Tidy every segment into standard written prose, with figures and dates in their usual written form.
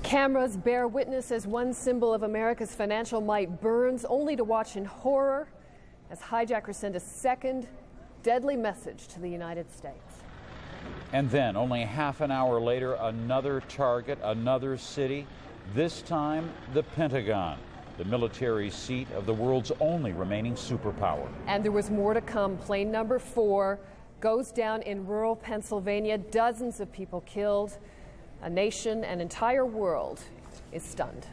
Cameras bear witness as one symbol of America's financial might burns, only to watch in horror as hijackers send a second deadly message to the United States. And then, only half an hour later, another target, another city, this time the Pentagon, the military seat of the world's only remaining superpower. And there was more to come. Plane number 4 goes down in rural Pennsylvania. Dozens of people killed. A nation, an entire world is stunned.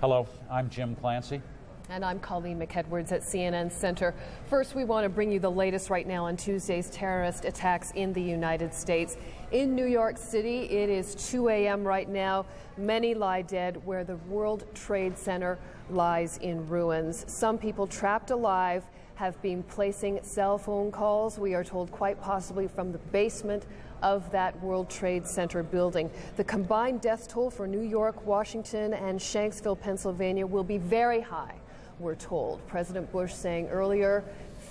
Hello, I'm Jim Clancy. And I'm Colleen McEdwards at CNN Center. First, we want to bring you the latest right now on Tuesday's terrorist attacks in the United States. In New York City, it is 2 a.m. right now. Many lie dead where the World Trade Center lies in ruins. Some people trapped alive have been placing cell phone calls, we are told, quite possibly from the basement of that World Trade Center building. The combined death toll for New York, Washington, and Shanksville, Pennsylvania will be very high, we're told. President Bush saying earlier,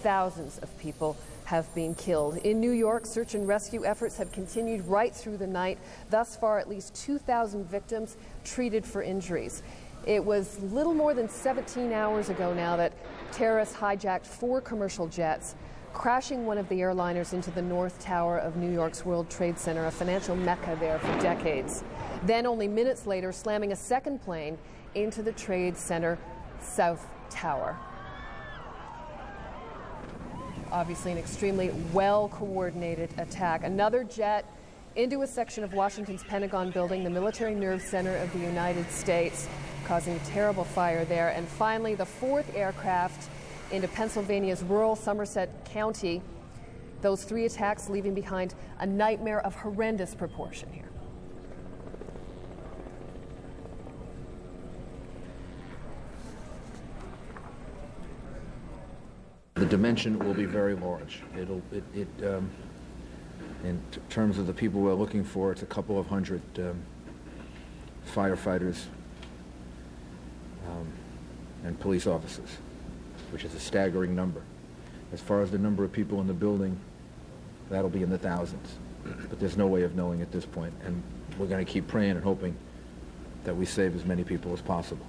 thousands of people have been killed. In New York, search and rescue efforts have continued right through the night. Thus far, at least 2,000 victims treated for injuries. It was little more than 17 hours ago now that terrorists hijacked 4 commercial jets, crashing one of the airliners into the North Tower of New York's World Trade Center, a financial mecca there for decades. Then, only minutes later, slamming a second plane into the Trade Center South Tower. Obviously an extremely well-coordinated attack. Another jet into a section of Washington's Pentagon building, the military nerve center of the United States, causing a terrible fire there. And finally, the 4th aircraft into Pennsylvania's rural Somerset County. Those 3 attacks leaving behind a nightmare of horrendous proportion here. The dimension will be very large. In terms of the people we're looking for, it's a couple of hundred firefighters and police officers, which is a staggering number. As far as the number of people in the building, that'll be in the thousands. But there's no way of knowing at this point, and we're going to keep praying and hoping that we save as many people as possible.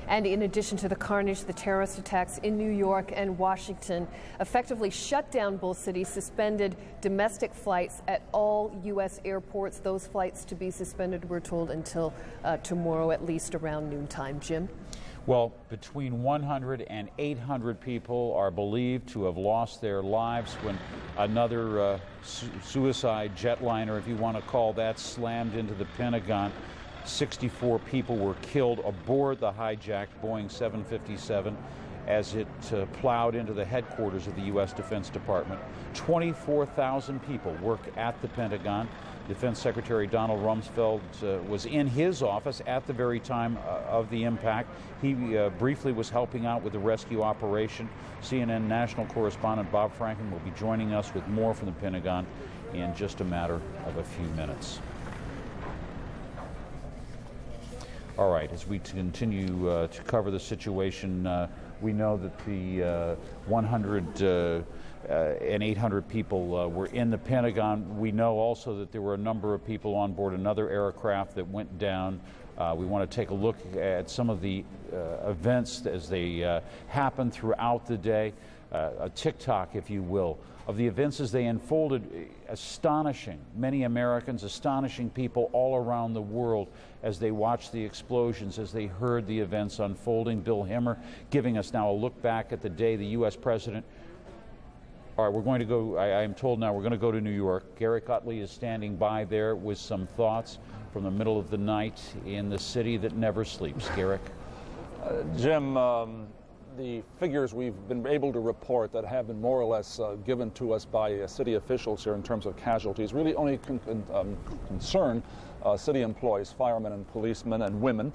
And in addition to the carnage, the terrorist attacks in New York and Washington effectively shut down both cities, suspended domestic flights at all U.S. airports. Those flights to be suspended, we're told, until tomorrow, at least around noontime. Jim? Well, between 100 and 800 people are believed to have lost their lives when another suicide jetliner, if you want to call that, slammed into the Pentagon. 64 people were killed aboard the hijacked Boeing 757 as it plowed into the headquarters of the U.S. Defense Department. 24,000 people work at the Pentagon. Defense Secretary Donald Rumsfeld was in his office at the very time of the impact. He briefly was helping out with the rescue operation. CNN national correspondent Bob Franken will be joining us with more from the Pentagon in just a matter of a few minutes. All right, as we continue to cover the situation, we know that the 100 and 800 people were in the Pentagon. We know also that there were a number of people on board another aircraft that went down. We want to take a look at some of the events as they happened throughout the day, a tick-tock, if you will, of the events as they unfolded. Astonishing, many Americans, astonishing people all around the world as they watched the explosions, as they heard the events unfolding. Bill Hemmer giving us now a look back at the day the U.S. President. All right, we're going to go, I am told now we're going to go to New York. Garrett Utley is standing by there with some thoughts from the middle of the night in the city that never sleeps. Garrett? Jim, the figures we've been able to report that have been more or less given to us by city officials here in terms of casualties really only concern city employees, firemen and policemen and women.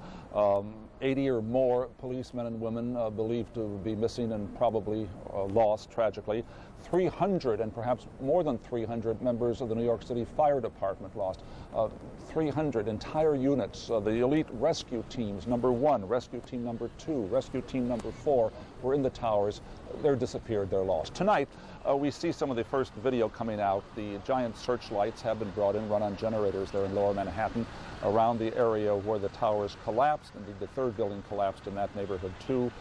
80 or more policemen and women believed to be missing and probably lost tragically. 300 and perhaps more than 300 members of the New York City Fire Department lost. 300 entire units, the elite rescue teams, number 1, rescue team number 2, rescue team number 4, were in the towers. They're disappeared, they're lost. Tonight, we see some of the first video coming out. The giant searchlights have been brought in, run on generators there in Lower Manhattan, around the area where the towers collapsed. Indeed, the third building collapsed in that neighborhood too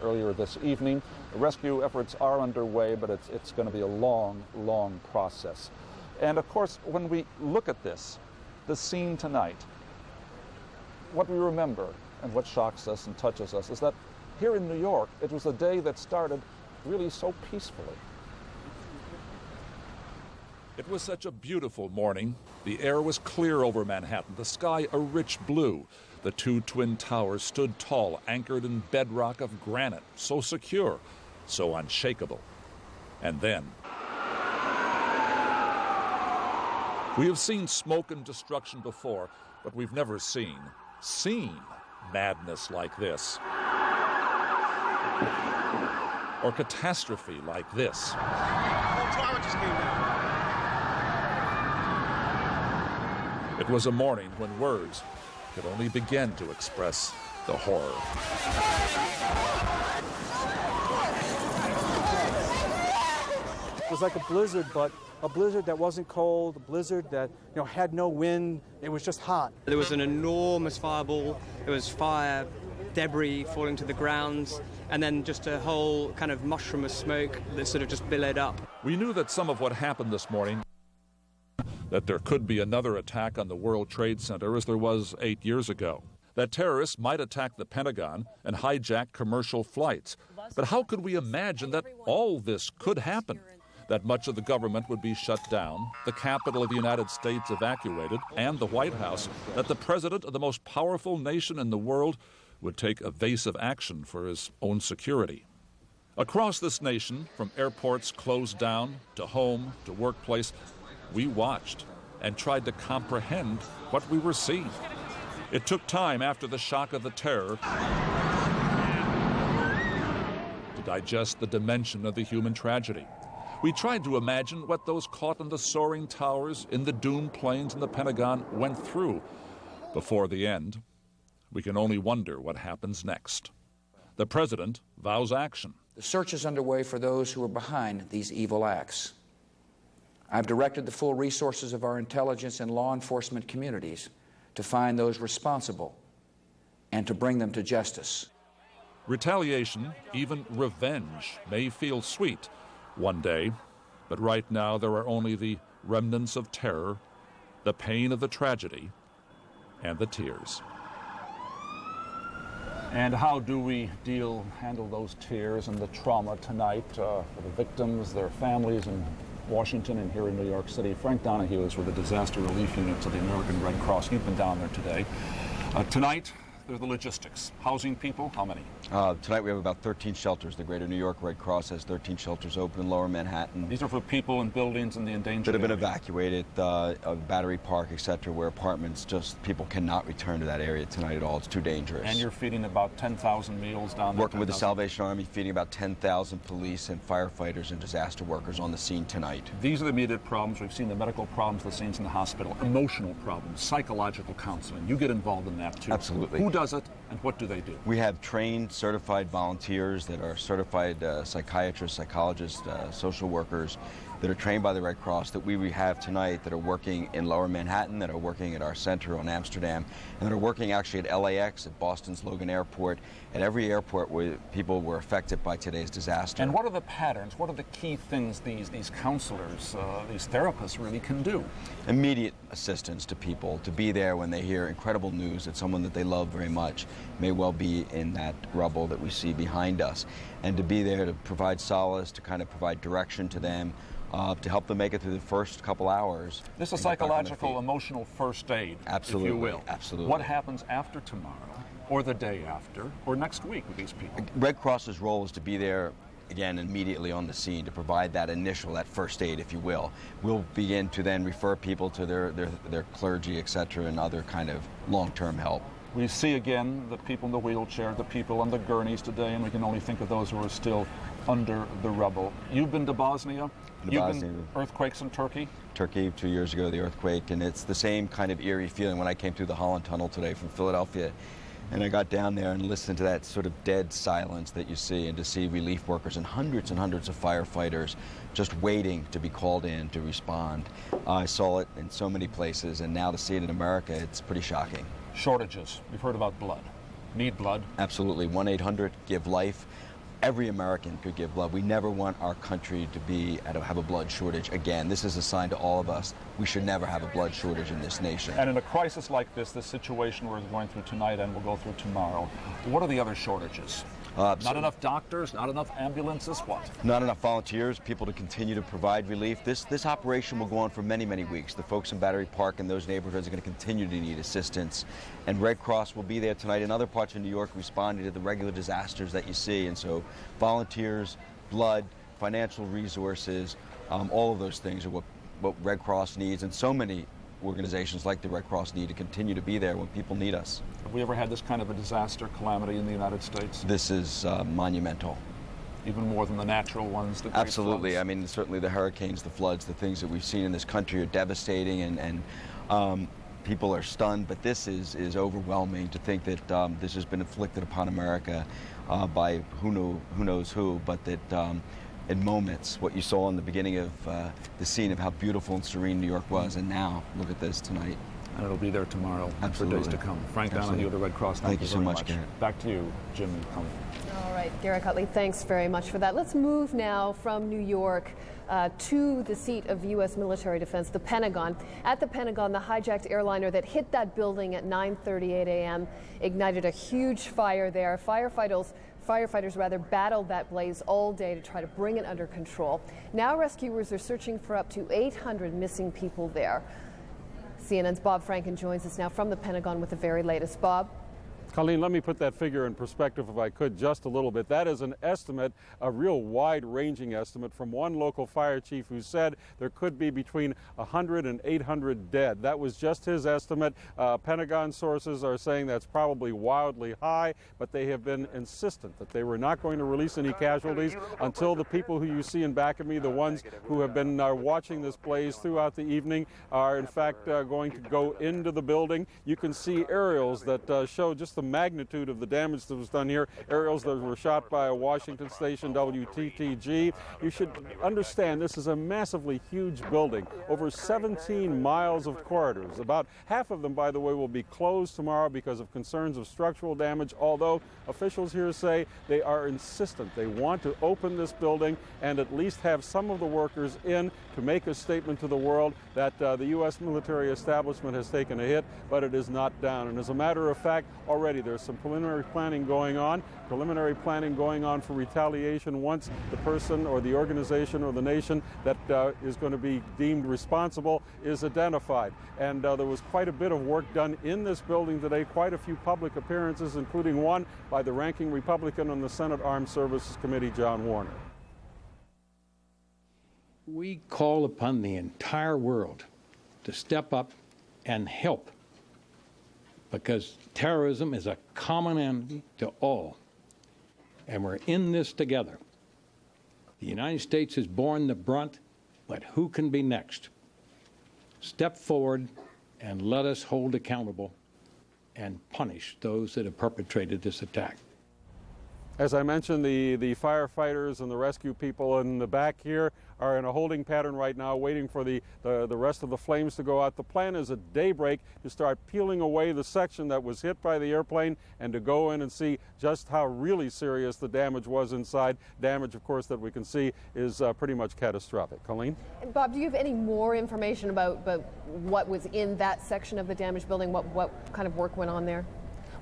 earlier this evening. The rescue efforts are underway, but it's going to be a long, long process. And of course, when we look at this, the scene tonight, what we remember and what shocks us and touches us is that here in New York, it was a day that started really so peacefully. It was such a beautiful morning. The air was clear over Manhattan, the sky a rich blue. The two twin towers stood tall, anchored in bedrock of granite, so secure, so unshakable. And then, we have seen smoke and destruction before, but we've never seen madness like this. Or catastrophe like this. The whole tower just came down. It was a morning when words could only begin to express the horror. It was like a blizzard, but a blizzard that wasn't cold, a blizzard that had no wind. It was just hot. There was an enormous fireball. There was fire, debris falling to the ground, and then just a whole kind of mushroom of smoke that sort of just billowed up. We knew that some of what happened this morning, that there could be another attack on the World Trade Center as there was 8 years ago, that terrorists might attack the Pentagon and hijack commercial flights. But how could we imagine that all this could happen? That much of the government would be shut down, the capital of the United States evacuated, and the White House, that the president of the most powerful nation in the world would take evasive action for his own security. Across this nation, from airports closed down to home to workplace, we watched and tried to comprehend what we were seeing. It took time after the shock of the terror to digest the dimension of the human tragedy. We tried to imagine what those caught in the soaring towers, in the doomed planes in the Pentagon went through. Before the end, we can only wonder what happens next. The president vows action. The search is underway for those who are behind these evil acts. I've directed the full resources of our intelligence and law enforcement communities to find those responsible and to bring them to justice. Retaliation, even revenge, may feel sweet one day, but right now there are only the remnants of terror, the pain of the tragedy, and the tears. And how do we handle those tears and the trauma tonight for the victims, their families in Washington and here in New York City? Frank Donahue is with the disaster relief units of the American Red Cross. You've been down there today. Tonight, they're the logistics. Housing people, how many? Tonight we have about 13 shelters. The Greater New York Red Cross has 13 shelters open in Lower Manhattan. These are for people in buildings in the endangered that have been area. Evacuated, Battery Park, etc., where apartments, just people cannot return to that area tonight at all. It's too dangerous. And you're feeding about 10,000 meals down there? Working with the Salvation Army, feeding about 10,000 police and firefighters and disaster workers on the scene tonight. These are the immediate problems. We've seen the medical problems, the scenes in the hospital, emotional problems, psychological counseling. You get involved in that too. Absolutely. Who does it and what do they do? We have trained, certified volunteers that are certified psychiatrists, psychologists, social workers that are trained by the Red Cross that we have tonight that are working in Lower Manhattan, that are working at our center on Amsterdam, and that are working actually at LAX, at Boston's Logan Airport, at every airport where people were affected by today's disaster. And what are the patterns? What are the key things these counselors, these therapists really can do? Immediate assistance to people, to be there when they hear incredible news that someone that they love very much may well be in that rubble that we see behind us, and to be there to provide solace, to kind of provide direction to them, to help them make it through the first couple hours. This is psychological, emotional first aid, absolutely, if you will. Absolutely. What happens after tomorrow, or the day after, or next week with these people? Red Cross's role is to be there, again, immediately on the scene, to provide that first aid, if you will. We'll begin to then refer people to their clergy, etc., and other kind of long-term help. We see again the people in the wheelchair, the people on the gurneys today, and we can only think of those who are still under the rubble. You've been to Bosnia. Been earthquakes in Turkey? Turkey 2 years ago, the earthquake, and it's the same kind of eerie feeling when I came through the Holland Tunnel today from Philadelphia. And I got down there and listened to that sort of dead silence that you see, and to see relief workers and hundreds of firefighters just waiting to be called in to respond. I saw it in so many places, and now to see it in America, it's pretty shocking. Shortages. We've heard about blood. Need blood? Absolutely. 1-800-GIVE-LIFE. Every American could give blood. We never want our country to have a blood shortage again. This is a sign to all of us. We should never have a blood shortage in this nation. And in a crisis like this situation we're going through tonight and we'll go through tomorrow, what are the other shortages? Not enough doctors, not enough ambulances, what? Not enough volunteers, people to continue to provide relief. This operation will go on for many, many weeks. The folks in Battery Park and those neighborhoods are going to continue to need assistance. And Red Cross will be there tonight in other parts of New York responding to the regular disasters that you see. And so volunteers, blood, financial resources, all of those things are what Red Cross needs, and so many organizations like the Red Cross need to continue to be there when people need us. Have we ever had this kind of a disaster calamity in the United States? This is monumental. Even more than the natural ones? The great Absolutely. floods? I mean, certainly the hurricanes, the floods, the things that we've seen in this country are devastating, and people are stunned, but this is overwhelming to think that this has been inflicted upon America by who knows who, but that in moments, what you saw in the beginning of the scene of how beautiful and serene New York was, and now look at this tonight. And it'll be there tomorrow. Absolutely. For days to come. Frank Donahue, the Red Cross, thank you so very much, Garrett. Back to you, Jim Cummings. All right, Garrett Utley, thanks very much for that. Let's move now from New York to the seat of U.S. military defense, the Pentagon. At the Pentagon, the hijacked airliner that hit that building at 9:38 a.m. ignited a huge fire there. Firefighters battled that blaze all day to try to bring it under control. Now rescuers are searching for up to 800 missing people there. CNN's Bob Franken joins us now from the Pentagon with the very latest. Bob? Colleen, let me put that figure in perspective if I could just a little bit. That is an estimate, a real wide-ranging estimate from one local fire chief who said there could be between 100 and 800 dead. That was just his estimate. Pentagon sources are saying that's probably wildly high, but they have been insistent that they were not going to release any casualties until the people who you see in back of me, the ones who have been watching this blaze throughout the evening, are in fact going to go into the building. You can see aerials that show just the magnitude of the damage that was done here, aerials that were shot by a Washington station, WTTG. You should understand this is a massively huge building, over 17 miles of corridors. About half of them, by the way, will be closed tomorrow because of concerns of structural damage, although officials here say they are insistent. They want to open this building and at least have some of the workers in to make a statement to the world that the U.S. military establishment has taken a hit, but it is not down. And as a matter of fact, already there's some preliminary planning going on for retaliation once the person or the organization or the nation that is going to be deemed responsible is identified. And there was quite a bit of work done in this building today, quite a few public appearances, including one by the ranking Republican on the Senate Armed Services Committee, John Warner. We call upon the entire world to step up and help, because terrorism is a common enemy to all, and we're in this together. The United States has borne the brunt, but who can be next? Step forward and let us hold accountable and punish those that have perpetrated this attack. As I mentioned, the firefighters and the rescue people in the back here are in a holding pattern right now, waiting for the rest of the flames to go out. The plan is at daybreak to start peeling away the section that was hit by the airplane and to go in and see just how really serious the damage was inside. Damage, of course, that we can see is pretty much catastrophic. Colleen? Bob, do you have any more information about what was in that section of the damaged building? What kind of work went on there?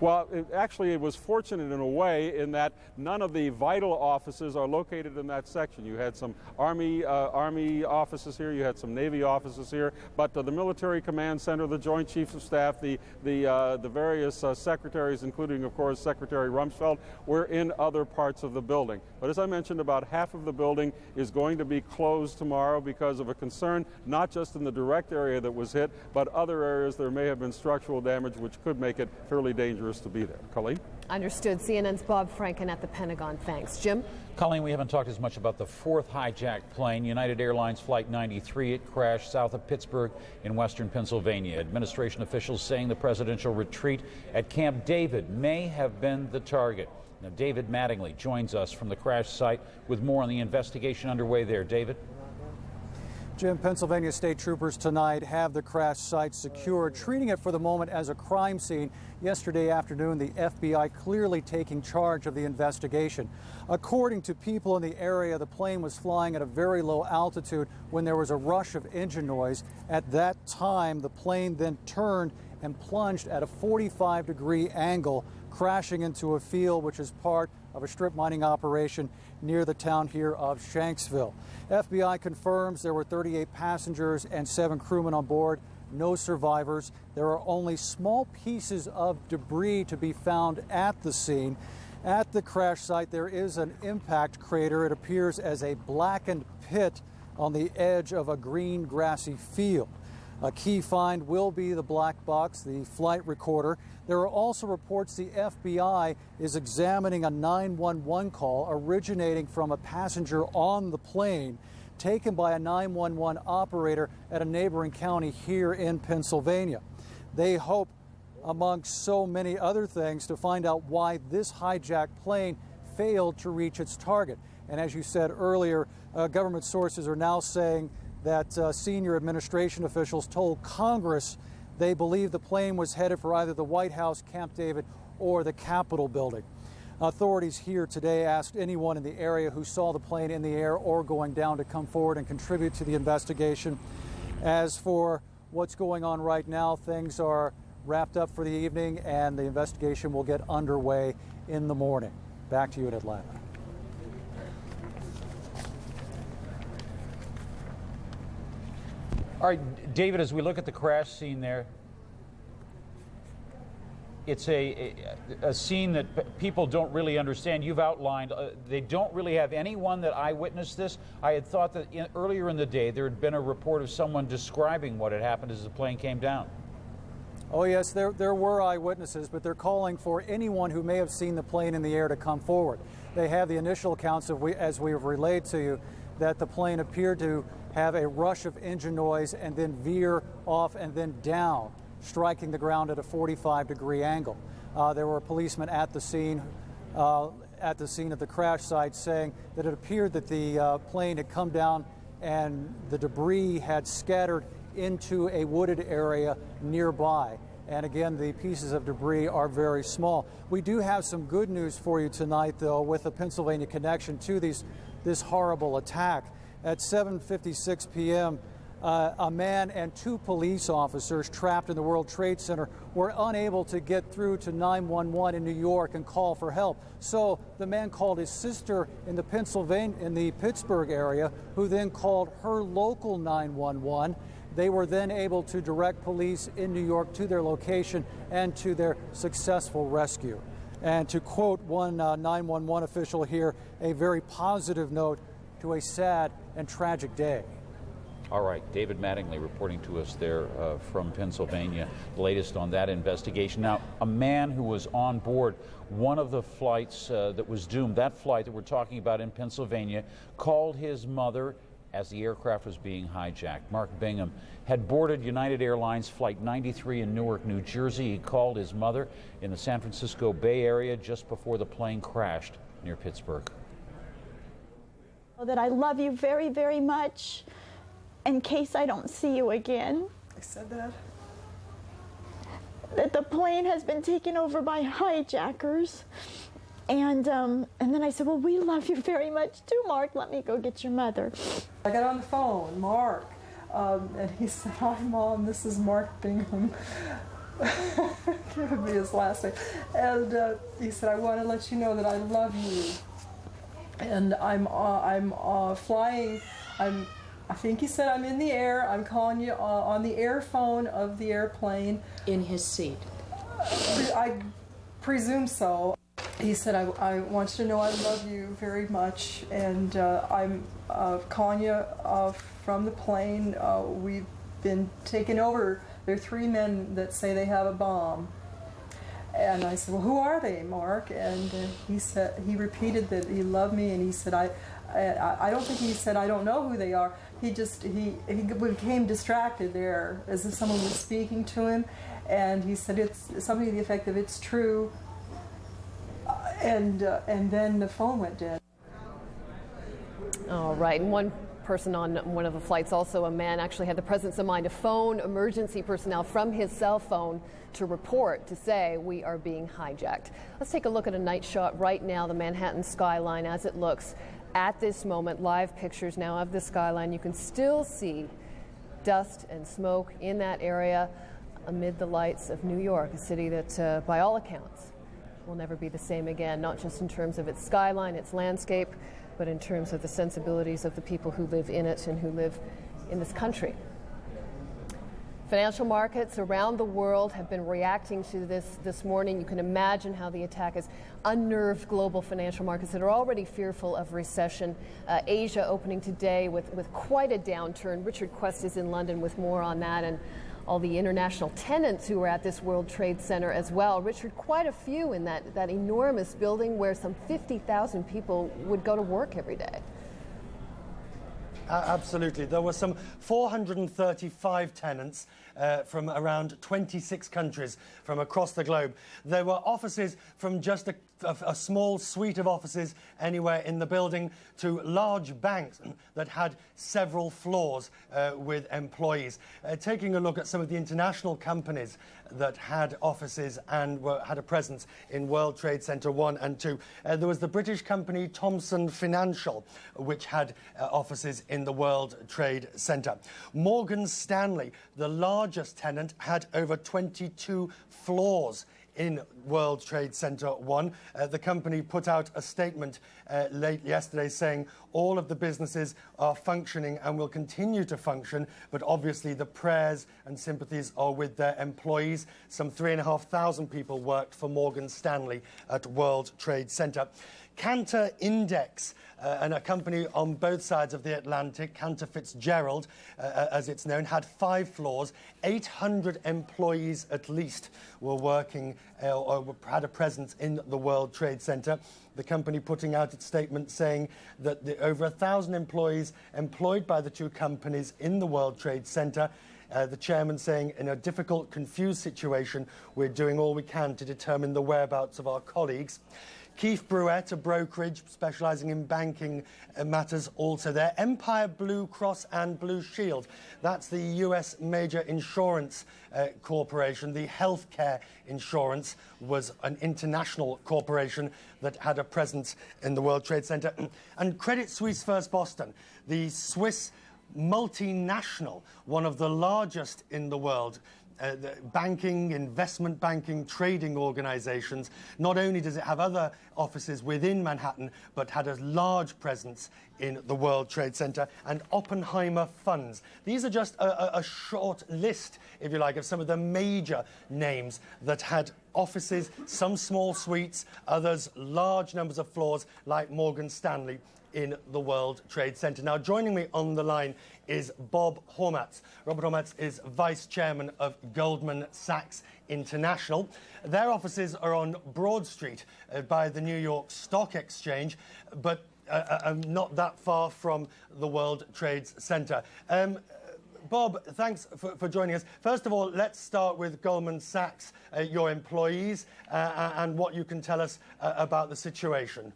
Well, it was fortunate in a way in that none of the vital offices are located in that section. You had some Army offices here, you had some Navy offices here, but the Military Command Center, the Joint Chiefs of Staff, the various secretaries, including, of course, Secretary Rumsfeld, were in other parts of the building. But as I mentioned, about half of the building is going to be closed tomorrow because of a concern not just in the direct area that was hit, but other areas there may have been structural damage which could make it fairly dangerous dangerous to be there. Colleen? Understood. CNN's Bob Franken at the Pentagon. Thanks. Jim? Colleen, we haven't talked as much about the fourth hijacked plane, United Airlines Flight 93. It crashed south of Pittsburgh in western Pennsylvania. Administration officials saying the presidential retreat at Camp David may have been the target. Now, David Mattingly joins us from the crash site with more on the investigation underway there. David? Jim, Pennsylvania state troopers tonight have the crash site secured, treating it for the moment as a crime scene. Yesterday afternoon, the FBI clearly taking charge of the investigation. According to people in the area, the plane was flying at a very low altitude when there was a rush of engine noise. At that time, the plane then turned and plunged at a 45-degree angle, crashing into a field which is part of a strip mining operation near the town here of Shanksville. FBI confirms there were 38 passengers and 7 crewmen on board. No survivors. There are only small pieces of debris to be found at the scene. At the crash site, there is an impact crater. It appears as a blackened pit on the edge of a green, grassy field. A key find will be the black box, the flight recorder. There are also reports the FBI is examining a 911 call originating from a passenger on the plane taken by a 911 operator at a neighboring county here in Pennsylvania. They hope, among so many other things, to find out why this hijacked plane failed to reach its target. And as you said earlier, government sources are now saying that senior administration officials told Congress they believe the plane was headed for either the White House, Camp David, or the Capitol building. Authorities here today asked anyone in the area who saw the plane in the air or going down to come forward and contribute to the investigation. As for what's going on right now, things are wrapped up for the evening and the investigation will get underway in the morning. Back to you in Atlanta. All right, David, as we look at the crash scene there, it's a scene that people don't really understand. You've outlined, they don't really have anyone that eyewitnessed this. I had thought that earlier in the day there had been a report of someone describing what had happened as the plane came down. Oh yes, there were eyewitnesses, but they're calling for anyone who may have seen the plane in the air to come forward. They have the initial accounts, as we have relayed to you, that the plane appeared to have a rush of engine noise and then veer off and then down, striking the ground at a 45-degree angle. There were policemen at the scene of the crash site saying that it appeared that the plane had come down and the debris had scattered into a wooded area nearby. And again, the pieces of debris are very small. We do have some good news for you tonight, though, with a Pennsylvania connection to this horrible attack. At 7:56 p.m., a man and 2 police officers trapped in the World Trade Center were unable to get through to 911 in New York and call for help. So the man called his sister in the Pittsburgh area, who then called her local 911. They were then able to direct police in New York to their location and to their successful rescue. And to quote one 911 official here, a very positive note to a sad and tragic day. All right, David Mattingly reporting to us there from Pennsylvania, the latest on that investigation. Now, a man who was on board one of the flights that was doomed, that flight that we're talking about in Pennsylvania, called his mother as the aircraft was being hijacked. Mark Bingham had boarded United Airlines Flight 93 in Newark, New Jersey. He called his mother in the San Francisco Bay Area just before the plane crashed near Pittsburgh. That I love you very, very much in case I don't see you again. I said that. That the plane has been taken over by hijackers. And then I said, well, we love you very much too, Mark. Let me go get your mother. I got on the phone, Mark, and he said, hi, Mom, this is Mark Bingham. Giving me his last name. And he said, I want to let you know that I love you. And I'm flying. I think he said I'm in the air. I'm calling you on the air phone of the airplane. In his seat. I presume so. He said, I want you to know I love you very much, and I'm calling you from the plane. We've been taken over. There are 3 men that say they have a bomb. And I said, well, who are they, Mark? And he repeated that he loved me, and he said, I don't think he said, I don't know who they are. He became distracted there as if someone was speaking to him. And he said, it's something to the effect of, it's true. And then the phone went dead. All right, and one person on one of the flights, also a man, actually had the presence of mind to phone emergency personnel from his cell phone to report, to say, we are being hijacked. Let's take a look at a night shot right now, the Manhattan skyline as it looks at this moment. Live pictures now of the skyline. You can still see dust and smoke in that area amid the lights of New York, a city that, by all accounts, will never be the same again, not just in terms of its skyline, its landscape, but in terms of the sensibilities of the people who live in it and who live in this country. Financial markets around the world have been reacting to this morning. You can imagine how the attack has unnerved global financial markets that are already fearful of recession. Asia opening today with quite a downturn. Richard Quest is in London with more on that, and all the international tenants who were at this World Trade Center as well. Richard, quite a few in that enormous building where some 50,000 people would go to work every day. Absolutely. There were some 435 tenants from around 26 countries from across the globe. There were offices from just a small suite of offices anywhere in the building to large banks that had several floors with employees. Taking a look at some of the international companies that had offices and had a presence in World Trade Center 1 and 2. There was the British company Thomson Financial, which had offices in the World Trade Center. Morgan Stanley, the largest tenant, had over 22 floors in World Trade Center 1. The company put out a statement late yesterday saying all of the businesses are functioning and will continue to function, but obviously the prayers and sympathies are with their employees. Some 3,500 people worked for Morgan Stanley at World Trade Center. Cantor Index, and a company on both sides of the Atlantic, Cantor Fitzgerald, as it's known, had 5 floors. 800 employees at least were working or had a presence in the World Trade Center. The company putting out its statement saying that over 1,000 employees employed by the two companies in the World Trade Center. The chairman saying, in a difficult, confused situation, we're doing all we can to determine the whereabouts of our colleagues. Keefe Bruyette, a brokerage specialising in banking matters, also there. Empire Blue Cross and Blue Shield, that's the US major insurance corporation. The healthcare insurance was an international corporation that had a presence in the World Trade Center. And Credit Suisse First Boston, the Swiss multinational, one of the largest in the world, the banking, investment banking, trading organizations. Not only does it have other offices within Manhattan, but had a large presence in the World Trade Center. And Oppenheimer Funds. These are just a short list, if you like, of some of the major names that had offices, some small suites, others large numbers of floors, like Morgan Stanley in the World Trade Center. Now, joining me on the line is Bob Hormats. Robert Hormats is Vice Chairman of Goldman Sachs International. Their offices are on Broad Street by the New York Stock Exchange, but not that far from the World Trade Center. Bob, thanks for joining us. First of all, let's start with Goldman Sachs, your employees, and what you can tell us about the situation.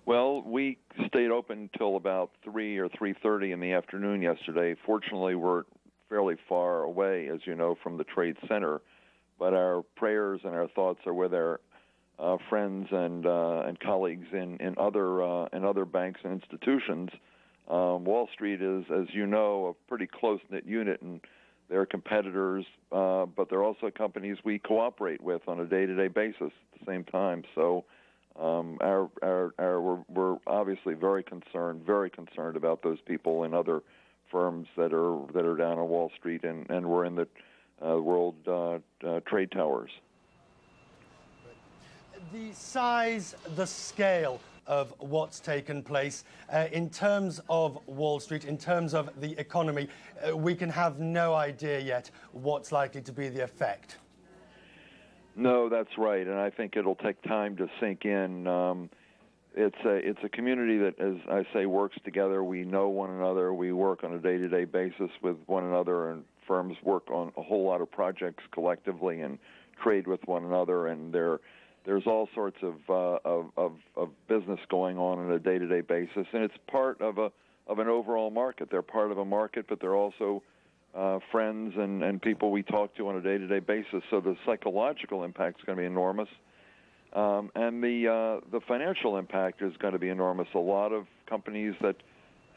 Well, we stayed open till about 3 or 3:30 in the afternoon yesterday. Fortunately, we're fairly far away, as you know, from the Trade Center, but our prayers and our thoughts are with our friends and colleagues in other banks and institutions. Wall Street is, as you know, a pretty close-knit unit, and they're competitors, but they're also companies we cooperate with on a day-to-day basis at the same time. So we're obviously very concerned about those people and other firms that are down on Wall Street and we're in the World Trade Towers. The size, the scale of what's taken place in terms of Wall Street, in terms of the economy, we can have no idea yet what's likely to be the effect. No, that's right, and I think it'll take time to sink in. It's a community that, as I say, works together. We know one another. We work on a day-to-day basis with one another, and firms work on a whole lot of projects collectively and trade with one another. And there's all sorts of business going on a day-to-day basis, and it's part of an overall market. They're part of a market, but they're also friends and people we talk to on a day-to-day basis. So the psychological impact is going to be enormous. And the financial impact is going to be enormous. A lot of companies that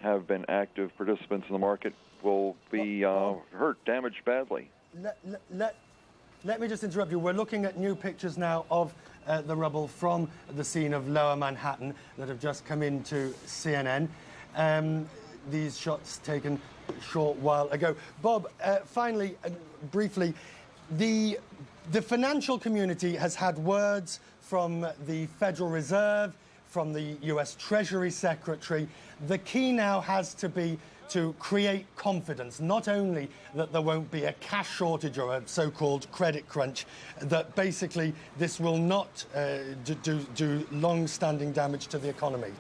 have been active participants in the market will be hurt, damaged badly. Let me just interrupt you. We're looking at new pictures now of the rubble from the scene of Lower Manhattan that have just come into CNN. These shots taken a short while ago. Bob, finally, briefly, the financial community has had words from the Federal Reserve, from the U.S. Treasury Secretary. The key now has to be to create confidence, not only that there won't be a cash shortage or a so-called credit crunch, that basically this will not do long-standing damage to the economy.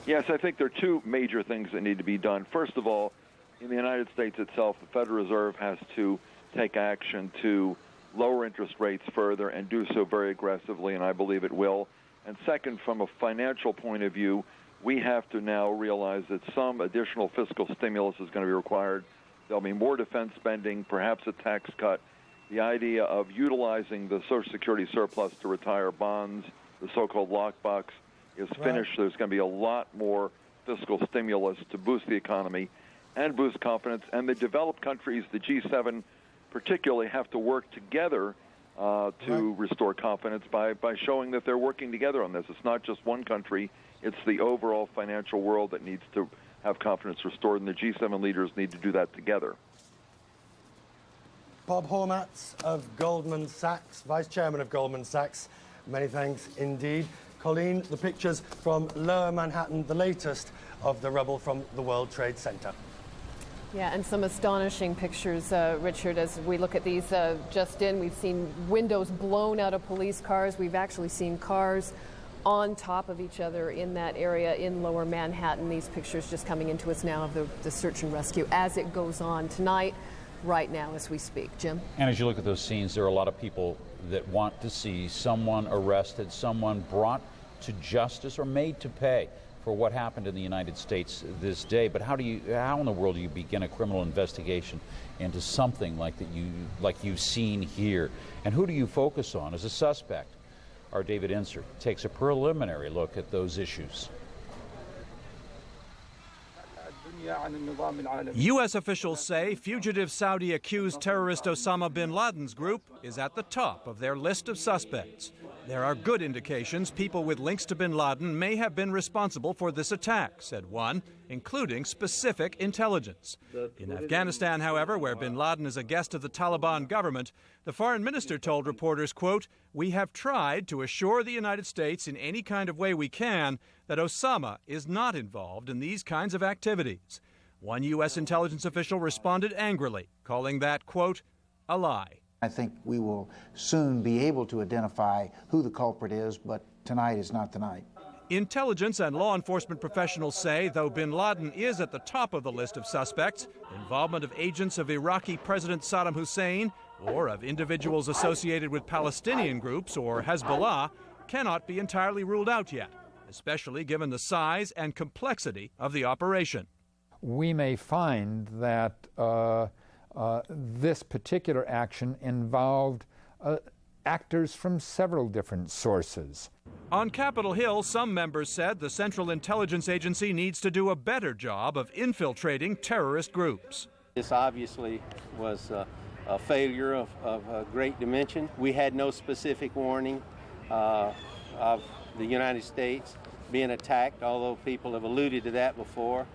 Yes, I think there are two major things that need to be done. First of all, in the United States itself, the Federal Reserve has to take action to lower interest rates further and do so very aggressively, and I believe it will. And second, from a financial point of view, we have to now realize that some additional fiscal stimulus is going to be required. There'll be more defense spending, perhaps a tax cut. The idea of utilizing the Social Security surplus to retire bonds, the so-called lockbox, is finished. Right. There's going to be a lot more fiscal stimulus to boost the economy and boost confidence. And the developed countries, the G7 particularly, have to work together to restore confidence by showing that they're working together on this. It's not just one country. It's the overall financial world that needs to have confidence restored, and the G7 leaders need to do that together. Bob Hormats of Goldman Sachs, Vice Chairman of Goldman Sachs, many thanks indeed. Colleen, the pictures from Lower Manhattan, the latest of the rubble from the World Trade Center. Yeah, and some astonishing pictures, Richard, as we look at these just in. We've seen windows blown out of police cars. We've actually seen cars on top of each other in that area in Lower Manhattan. These pictures just coming into us now of the search and rescue as it goes on tonight, right now as we speak. Jim? And as you look at those scenes, there are a lot of people that want to see someone arrested, someone brought to justice or made to pay for what happened in the United States this day. But how in the world do you begin a criminal investigation into something like you've seen here? And who do you focus on as a suspect? Our David Insert takes a preliminary look at those issues. U.S. officials say fugitive Saudi-accused terrorist Osama bin Laden's group is at the top of their list of suspects. There are good indications people with links to bin Laden may have been responsible for this attack, said one, including specific intelligence. In Afghanistan, however, where bin Laden is a guest of the Taliban government, the foreign minister told reporters, quote, "We have tried to assure the United States in any kind of way we can that Osama is not involved in these kinds of activities." One U.S. intelligence official responded angrily, calling that, quote, a lie. I think we will soon be able to identify who the culprit is, but tonight is not the night. Intelligence and law enforcement professionals say, though bin Laden is at the top of the list of suspects, involvement of agents of Iraqi President Saddam Hussein or of individuals associated with Palestinian groups or Hezbollah cannot be entirely ruled out yet, especially given the size and complexity of the operation. We may find that this particular action involved actors from several different sources. On Capitol Hill, some members said the Central Intelligence Agency needs to do a better job of infiltrating terrorist groups. This obviously was a failure of a great dimension. We had no specific warning of the United States being attacked, although people have alluded to that before.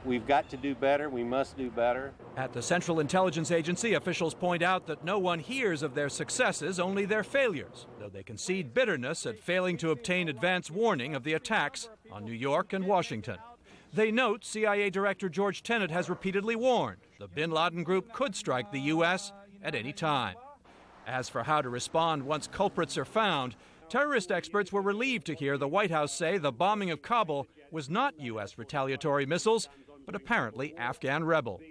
We've got to do better. We must do better. At the Central Intelligence Agency, officials point out that no one hears of their successes, only their failures, though they concede bitterness at failing to obtain advance warning of the attacks on New York and Washington. They note CIA Director George Tenet has repeatedly warned the bin Laden group could strike the U.S. at any time. As for how to respond once culprits are found, terrorist experts were relieved to hear the White House say the bombing of Kabul was not U.S. retaliatory missiles, but apparently Afghan rebels.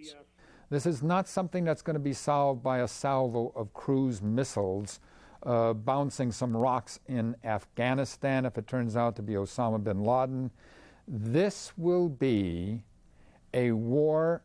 This is not something that's going to be solved by a salvo of cruise missiles bouncing some rocks in Afghanistan if it turns out to be Osama bin Laden. This will be a war